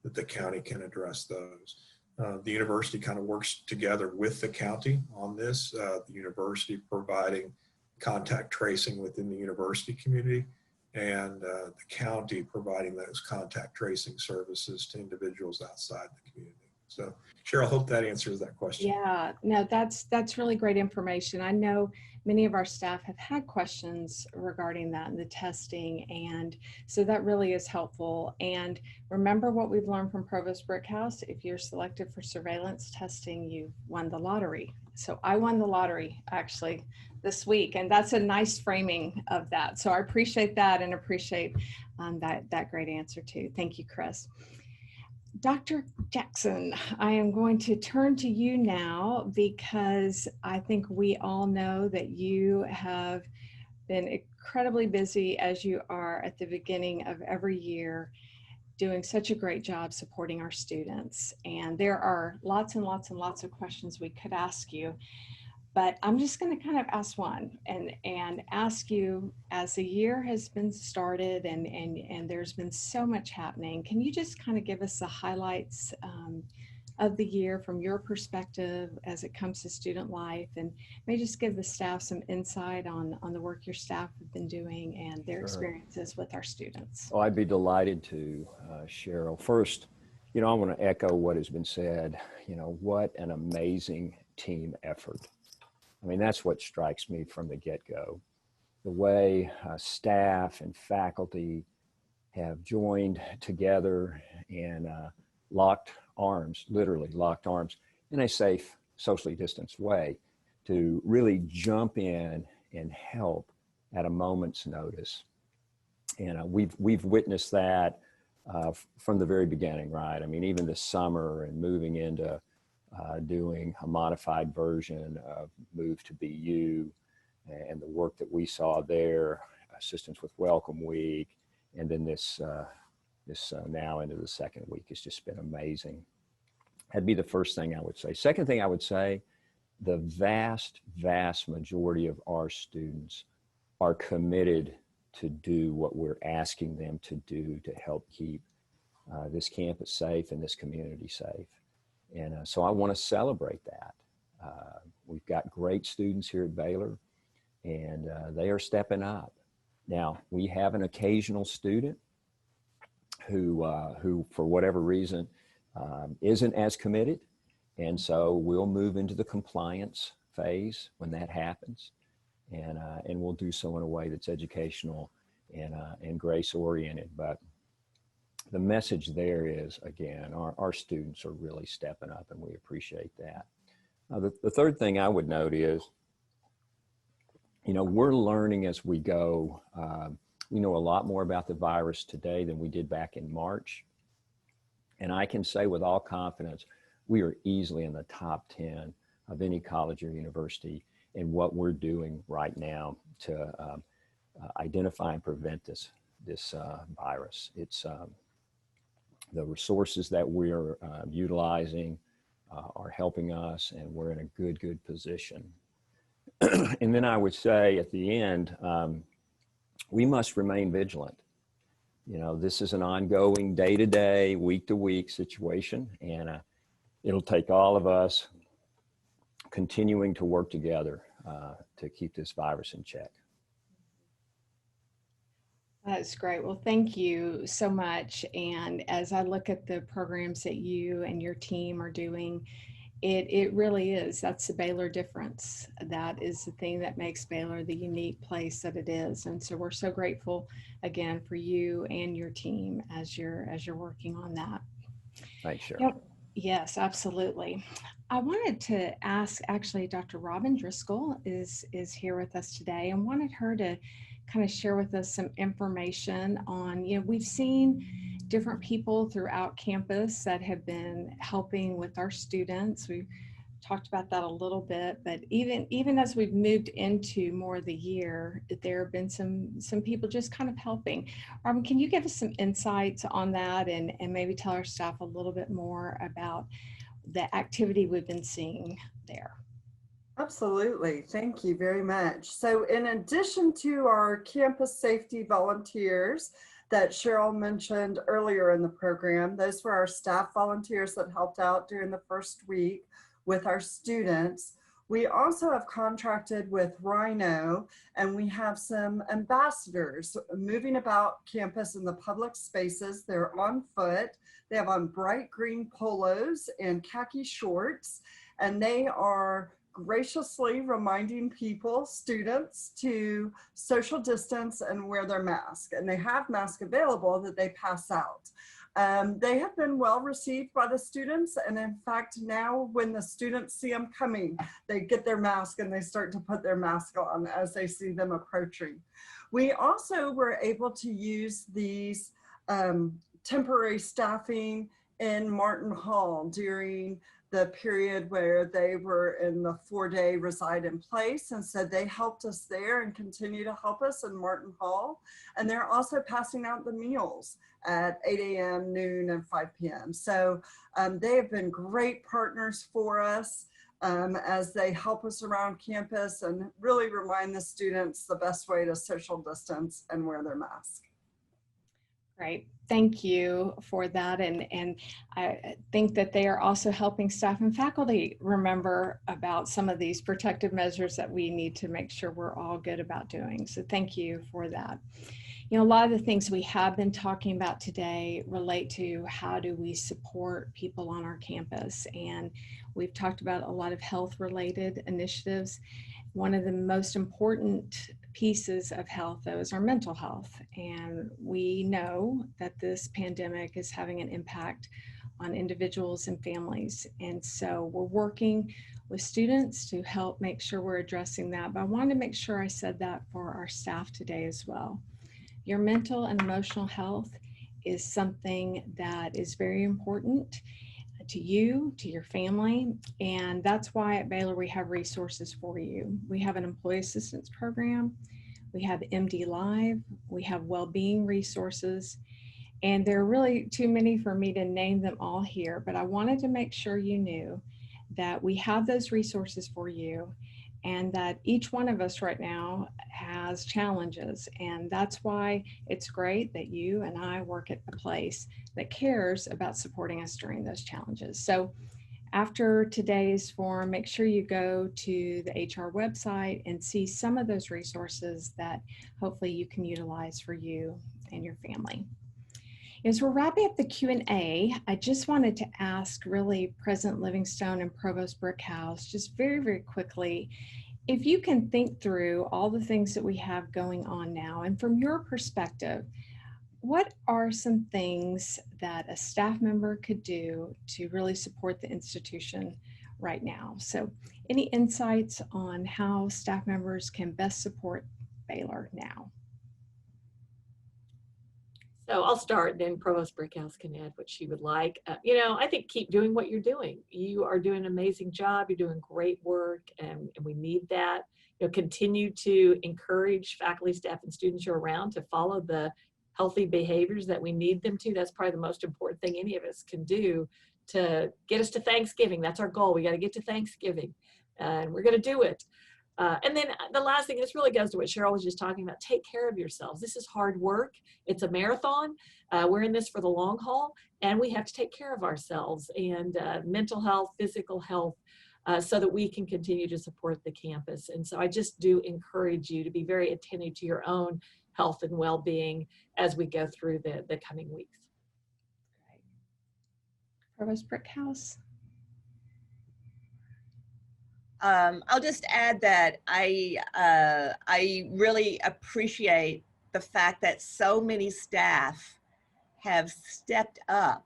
that the county can address those. The university kind of works together with the county on this, the university providing contact tracing within the university community, and the county providing those contact tracing services to individuals outside the community. So Cheryl, hope that answers that question. Yeah, no, that's really great information. I know many of our staff have had questions regarding that and the testing, and so that really is helpful. And remember what we've learned from Provost Brickhouse: if you're selected for surveillance testing, you've won the lottery. So I won the lottery actually this week, and that's a nice framing of that. So I appreciate that, and appreciate that great answer too. Thank you, Chris. Dr. Jackson, I am going to turn to you now, because I think we all know that you have been incredibly busy, as you are at the beginning of every year, doing such a great job supporting our students. And there are lots and lots and lots of questions we could ask you, but I'm just going to kind of ask one and ask you, as the year has been started and there's been so much happening, can you just kind of give us the highlights of the year from your perspective as it comes to student life, and maybe just give the staff some insight on the work your staff have been doing and their experiences with our students. Oh, I'd be delighted to, Cheryl. First, I want to echo what has been said. What an amazing team effort. I mean, that's what strikes me from the get-go. The way staff and faculty have joined together and locked arms, literally locked arms, in a safe, socially distanced way to really jump in and help at a moment's notice. And we've witnessed that from the very beginning, right? I mean, even this summer and moving into doing a modified version of Move to BU and the work that we saw there, assistance with Welcome Week, and then this now into the second week has just been amazing. That'd be the first thing I would say. Second thing I would say, the vast, vast majority of our students are committed to do what we're asking them to do to help keep this campus safe and this community safe. And so I want to celebrate that. We've got great students here at Baylor, and they are stepping up. Now, we have an occasional student who for whatever reason, isn't as committed. And so we'll move into the compliance phase when that happens. And we'll do so in a way that's educational and grace oriented. But the message there is, again, our students are really stepping up, and we appreciate that. The third thing I would note is, we're learning as we go. We know a lot more about the virus today than we did back in March. And I can say with all confidence, we are easily in the top 10 of any college or university in what we're doing right now to identify and prevent this virus. It's the resources that we're utilizing are helping us, and we're in a good position. And then I would say at the end, we must remain vigilant. This is an ongoing day-to-day, week-to-week situation, and it'll take all of us continuing to work together to keep this virus in check. That's great. Well, thank you so much. And as I look at the programs that you and your team are doing, it really is. That's the Baylor difference. That is the thing that makes Baylor the unique place that it is. And so we're so grateful again for you and your team as you're working on that. Thanks, Cheryl. Yep. Yes, absolutely. I wanted to ask, actually, Dr. Robin Driscoll is here with us today, and wanted her to kind of share with us some information on, we've seen different people throughout campus that have been helping with our students. We've talked about that a little bit, but even as we've moved into more of the year, there have been some people just kind of helping. Can you give us some insights on that and maybe tell our staff a little bit more about the activity we've been seeing there? Absolutely. Thank you very much. So in addition to our campus safety volunteers that Cheryl mentioned earlier in the program, those were our staff volunteers that helped out during the first week with our students. We also have contracted with Rhino, and we have some ambassadors moving about campus in the public spaces. They're on foot. They have on bright green polos and khaki shorts, and they are graciously reminding people, students, to social distance and wear their mask. And they have masks available that they pass out. They have been well received by the students. And in fact, now when the students see them coming, they get their mask and they start to put their mask on as they see them approaching. We also were able to use these temporary staffing in Martin Hall during the period where they were in the 4-day reside in place. And so they helped us there and continue to help us in Martin Hall. And they're also passing out the meals at 8 a.m., noon, and 5 p.m. So they have been great partners for us as they help us around campus and really remind the students the best way to social distance and wear their mask. Great. Thank you for that. And I think that they are also helping staff and faculty remember about some of these protective measures that we need to make sure we're all good about doing. So thank you for that. You know, a lot of the things we have been talking about today relate to how do we support people on our campus. And we've talked about a lot of health related initiatives. One of the most important pieces of health, though, is our mental health. And we know that this pandemic is having an impact on individuals and families. And so we're working with students to help make sure we're addressing that. But I wanted to make sure I said that for our staff today as well. Your mental and emotional health is something that is very important to you, to your family, and that's why at Baylor we have resources for you. We have an employee assistance program, we have MD Live, we have well-being resources, and there are really too many for me to name them all here, but I wanted to make sure you knew that we have those resources for you and that each one of us right now has challenges. And that's why it's great that you and I work at a place that cares about supporting us during those challenges. So after today's forum, make sure you go to the HR website and see some of those resources that hopefully you can utilize for you and your family. As we're wrapping up the Q&A, I just wanted to ask really President Livingstone and Provost Brickhouse just very, very quickly, if you can think through all the things that we have going on now, and from your perspective, what are some things that a staff member could do to really support the institution right now? So any insights on how staff members can best support Baylor now? So I'll start, then Provost Brickhouse can add what she would like. You know, I think keep doing what you're doing. You are doing an amazing job. You're doing great work, and we need that. You know, continue to encourage faculty, staff, and students you're around to follow the healthy behaviors that we need them to. That's probably the most important thing any of us can do to get us to Thanksgiving. That's our goal. We got to get to Thanksgiving, and we're going to do it. And then the last thing, this really goes to what Cheryl was just talking about, take care of yourselves. This is hard work. It's a marathon. We're in this for the long haul, and we have to take care of ourselves and mental health, physical health, so that we can continue to support the campus. And so I just do encourage you to be very attentive to your own health and well-being as we go through the coming weeks. Provost Brickhouse. I'll just add that I really appreciate the fact that so many staff have stepped up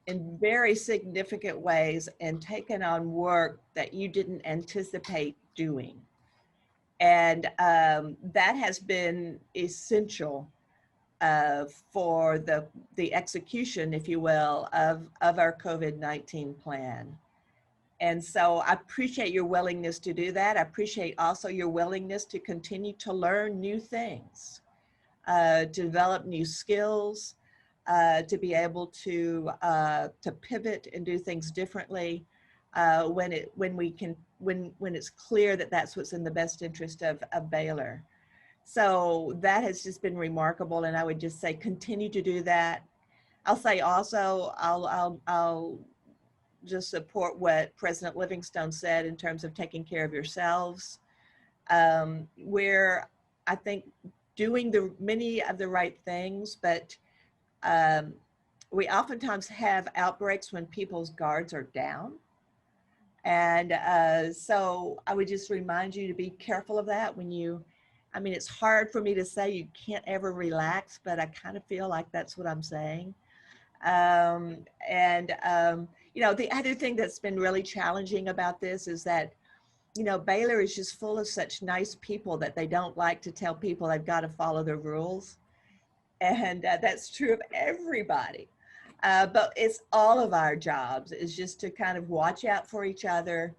in very significant ways and taken on work that you didn't anticipate doing. And that has been essential for the execution, if you will, of our COVID-19 plan. And so I appreciate your willingness to do that. I appreciate also your willingness to continue to learn new things, to develop new skills, to be able to pivot and do things differently when it's clear that that's what's in the best interest of Baylor. So that has just been remarkable, and I would just say continue to do that. I'll say also I'll just support what President Livingstone said in terms of taking care of yourselves. We're, I think, doing many of the right things, but we oftentimes have outbreaks when people's guards are down. And so I would just remind you to be careful of that when I mean, it's hard for me to say you can't ever relax, but I kind of feel like that's what I'm saying. You know, the other thing that's been really challenging about this is that, you know, Baylor is just full of such nice people that they don't like to tell people they've got to follow the rules. And that's true of everybody. But it's all of our jobs is just to kind of watch out for each other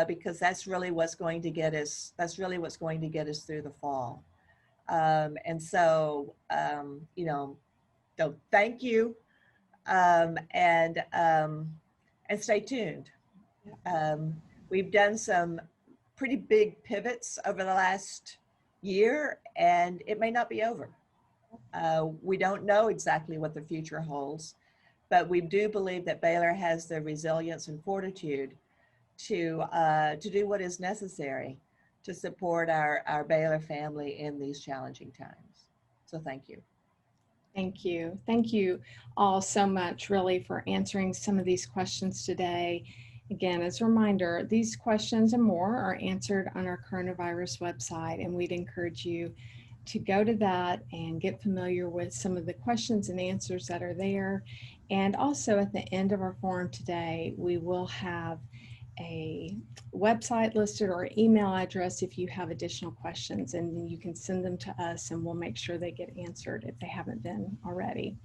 because that's really what's going to get us, through the fall. And so, you know, so thank you. And stay tuned. We've done some pretty big pivots over the last year, and it may not be over. We don't know exactly what the future holds, but we do believe that Baylor has the resilience and fortitude to do what is necessary to support our Baylor family in these challenging times. So thank you. Thank you. Thank you all so much, really, for answering some of these questions today. Again, as a reminder, these questions and more are answered on our coronavirus website, and we'd encourage you to go to that and get familiar with some of the questions and answers that are there. And also at the end of our forum today, we will have a website listed or email address if you have additional questions, and you can send them to us and we'll make sure they get answered if they haven't been already.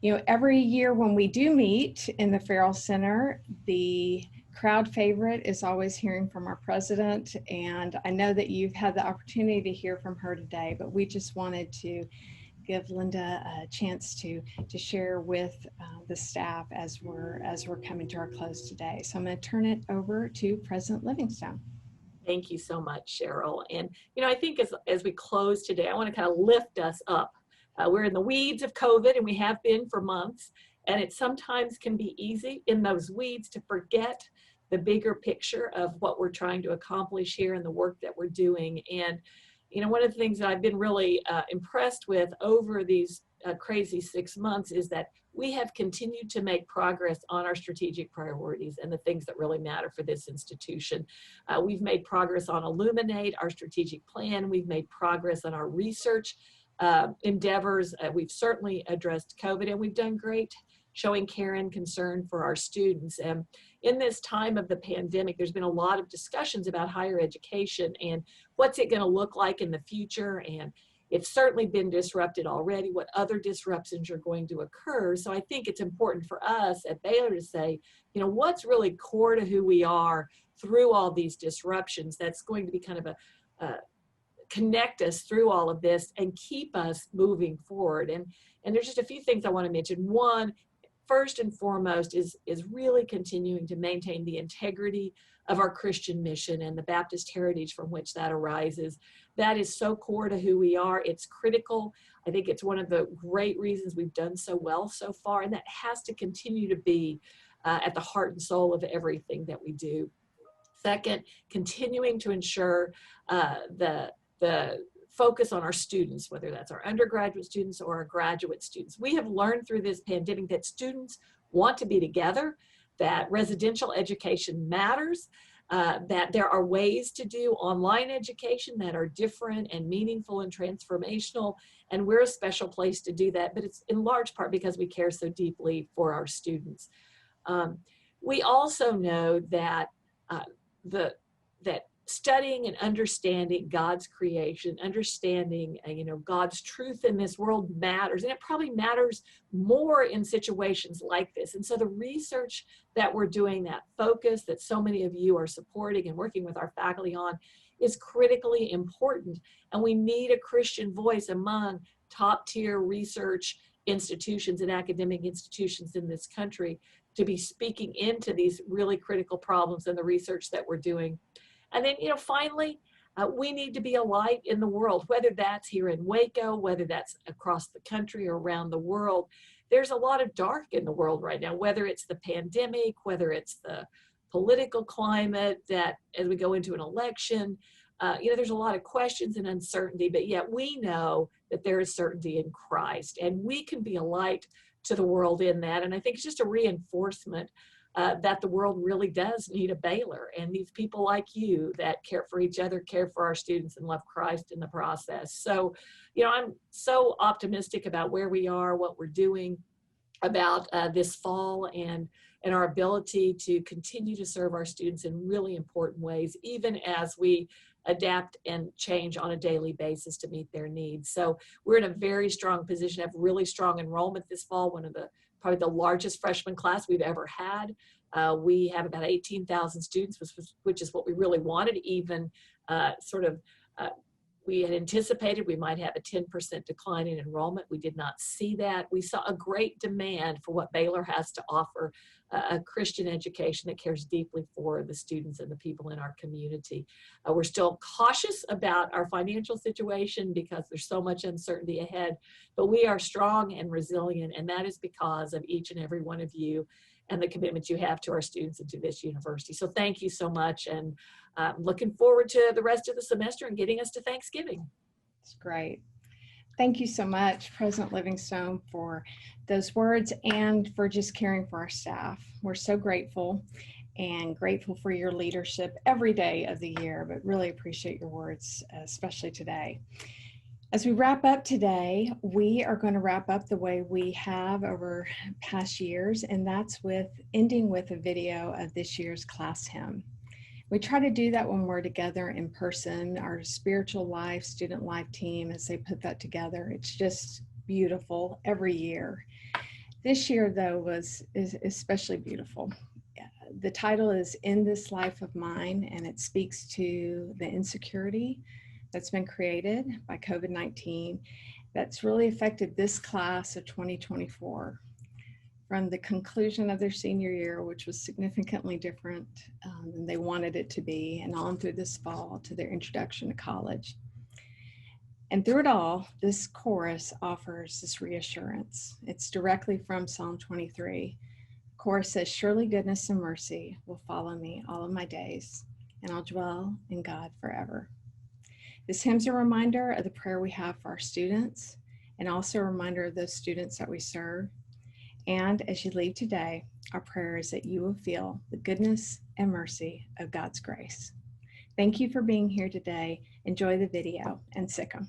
You know, every year when we do meet in the Farrell Center, the crowd favorite is always hearing from our president, and I know that you've had the opportunity to hear from her today, but we just wanted to give Linda a chance to share with the staff as we're coming to our close today. So I'm going to turn it over to President Livingstone. Thank you so much, Cheryl. And, you know, I think as we close today, I want to kind of lift us up. We're in the weeds of COVID, and we have been for months. And it sometimes can be easy in those weeds to forget the bigger picture of what we're trying to accomplish here and the work that we're doing. And, you know, one of the things that I've been really impressed with over these crazy 6 months is that we have continued to make progress on our strategic priorities and the things that really matter for this institution. We've made progress on Illuminate, our strategic plan. We've made progress on our research endeavors. We've certainly addressed COVID, and we've done great showing care and concern for our students. And in this time of the pandemic, there's been a lot of discussions about higher education and what's it going to look like in the future. And it's certainly been disrupted already, what other disruptions are going to occur. So I think it's important for us at Baylor to say, you know, what's really core to who we are through all these disruptions that's going to be kind of a connect us through all of this and keep us moving forward. And there's just a few things I want to mention. One, first and foremost is really continuing to maintain the integrity of our Christian mission and the Baptist heritage from which that arises. That is so core to who we are. It's critical. I think it's one of the great reasons we've done so well so far, and that has to continue to be at the heart and soul of everything that we do. Second, continuing to ensure the focus on our students, whether that's our undergraduate students or our graduate students. We have learned through this pandemic that students want to be together, that residential education matters, that there are ways to do online education that are different and meaningful and transformational, and we're a special place to do that, but it's in large part because we care so deeply for our students. We also know that that studying and understanding God's creation, understanding God's truth in this world matters, and it probably matters more in situations like this. And so the research that we're doing, that focus that so many of you are supporting and working with our faculty on, is critically important. And we need a Christian voice among top-tier research institutions and academic institutions in this country to be speaking into these really critical problems and the research that we're doing. And then, finally, we need to be a light in the world, whether that's here in Waco, whether that's across the country or around the world. There's a lot of dark in the world right now, whether it's the pandemic, whether it's the political climate, that as we go into an election, there's a lot of questions and uncertainty, but yet we know that there is certainty in Christ, and we can be a light to the world in that. And I think it's just a reinforcement that the world really does need a Baylor and needs people like you that care for each other, care for our students, and love Christ in the process. So, I'm so optimistic about where we are, what we're doing about this fall, and our ability to continue to serve our students in really important ways, even as we adapt and change on a daily basis to meet their needs. So we're in a very strong position, have really strong enrollment this fall, probably the largest freshman class we've ever had. We have about 18,000 students, which is what we really wanted, even we had anticipated we might have a 10% decline in enrollment. We did not see that. We saw a great demand for what Baylor has to offer a Christian education that cares deeply for the students and the people in our community. We're still cautious about our financial situation because there's so much uncertainty ahead, but we are strong and resilient, and that is because of each and every one of you and the commitment you have to our students and to this university. So thank you so much, and I'm looking forward to the rest of the semester and getting us to Thanksgiving. It's great. Thank you so much, President Livingstone, for those words and for just caring for our staff. We're so grateful and grateful for your leadership every day of the year, but really appreciate your words, especially today. As we wrap up today, we are going to wrap up the way we have over past years, and that's with ending with a video of this year's class hymn. We try to do that when we're together in person, our spiritual life, student life team, as they put that together. It's just beautiful every year. This year, though, is especially beautiful. The title is In This Life of Mine, and it speaks to the insecurity that's been created by COVID-19 that's really affected this class of 2024. From the conclusion of their senior year, which was significantly different than they wanted it to be, and on through this fall to their introduction to college. And through it all, this chorus offers this reassurance. It's directly from Psalm 23. The chorus says, "Surely goodness and mercy will follow me all of my days, and I'll dwell in God forever." This hymn's a reminder of the prayer we have for our students, and also a reminder of those students that we serve. And as you leave today, our prayer is that you will feel the goodness and mercy of God's grace. Thank you for being here today. Enjoy the video and sick 'em.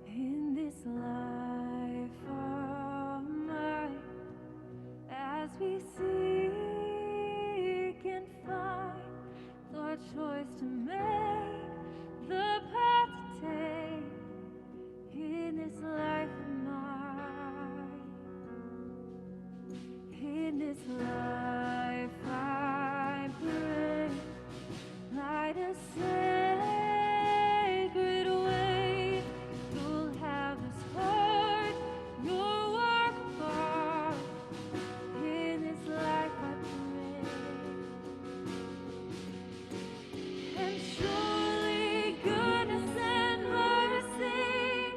In this life of mine, as we seek and find the choice to make, the path to take, in this life of mine, in this life I pray, light a sacred way. You'll have this heart, your work of art. In this life I pray. And surely goodness and mercy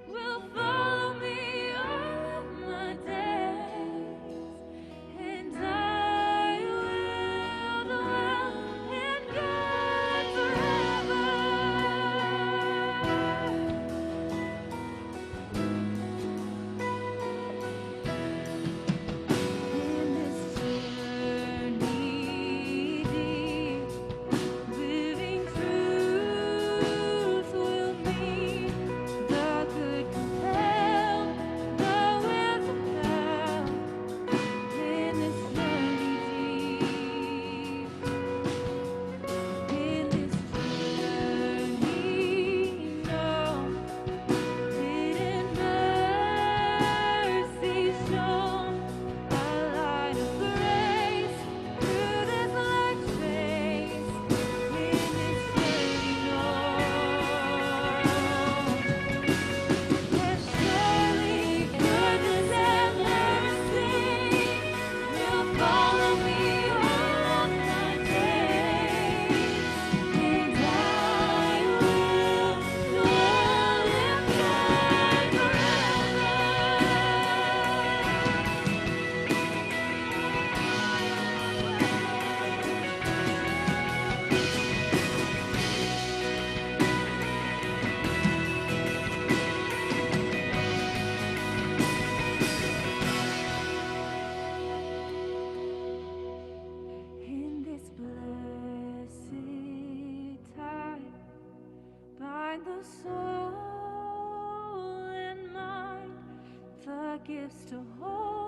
will follow me all of my days. And I will dwell in God forever. In this journey deep, living truth will meet. The good compel, the will compel. In this journey deep, in this journey known, hidden mercy shown, a light of grace through this life space. In this journey known, and surely goodness and mercy will follow me all of my days, and I will dwell in God forever. In this blessed time, bind the soul and mind, the gifts to hold.